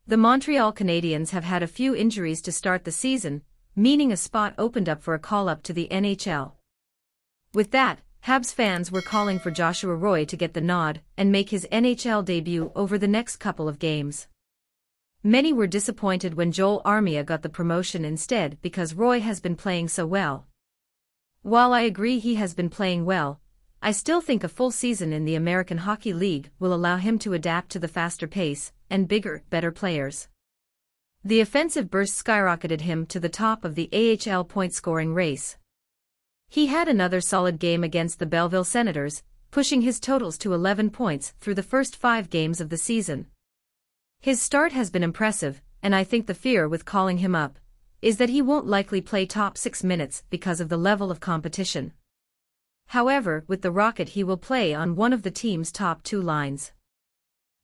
The Montreal Canadiens have had a few injuries to start the season, meaning a spot opened up for a call-up to the NHL. With that, Habs fans were calling for Joshua Roy to get the nod and make his NHL debut over the next couple of games. Many were disappointed when Joel Armia got the promotion instead because Roy has been playing so well. While I agree he has been playing well, I still think a full season in the American Hockey League will allow him to adapt to the faster pace and bigger, better players. The offensive burst skyrocketed him to the top of the AHL point-scoring race. He had another solid game against the Belleville Senators, pushing his totals to 11 points through the first 5 games of the season. His start has been impressive, and I think the fear with calling him up is that he won't likely play top 6 minutes because of the level of competition. However, with the Rocket he will play on one of the team's top 2 lines.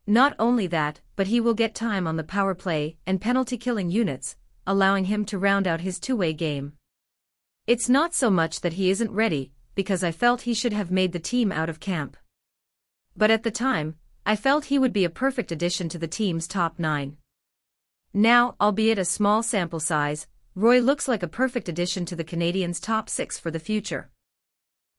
Not only that, but he will get time on the power play and penalty-killing units, allowing him to round out his two-way game. It's not so much that he isn't ready, because I felt he should have made the team out of camp. But at the time, I felt he would be a perfect addition to the team's top 9. Now, albeit a small sample size, Roy looks like a perfect addition to the Canadiens' top 6 for the future.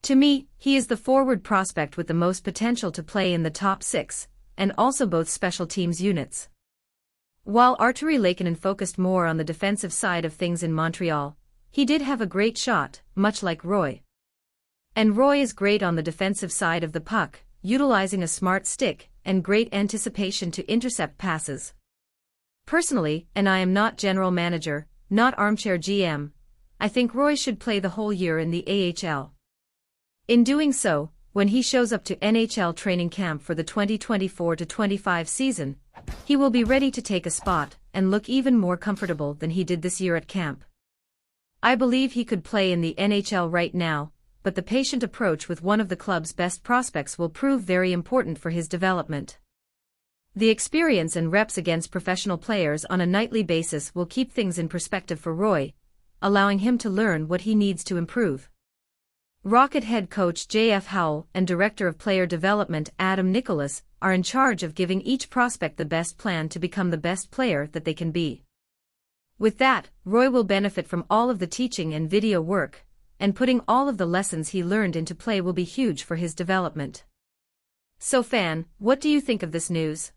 To me, he is the forward prospect with the most potential to play in the top 6, and also both special teams units. While Artturi Lehkonen focused more on the defensive side of things in Montreal, he did have a great shot, much like Roy. And Roy is great on the defensive side of the puck, utilizing a smart stick and great anticipation to intercept passes. Personally, and I am not general manager, not armchair GM, I think Roy should play the whole year in the AHL. In doing so, when he shows up to NHL training camp for the 2024-25 season, he will be ready to take a spot and look even more comfortable than he did this year at camp. I believe he could play in the NHL right now, but the patient approach with one of the club's best prospects will prove very important for his development. The experience and reps against professional players on a nightly basis will keep things in perspective for Roy, allowing him to learn what he needs to improve. Rocket head coach J.F. Howell and director of player development Adam Nicholas are in charge of giving each prospect the best plan to become the best player that they can be. With that, Roy will benefit from all of the teaching and video work, and putting all of the lessons he learned into play will be huge for his development. So fan, what do you think of this news?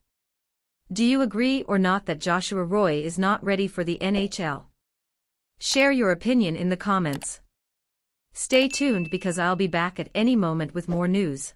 Do you agree or not that Joshua Roy is not ready for the NHL? Share your opinion in the comments. Stay tuned because I'll be back at any moment with more news.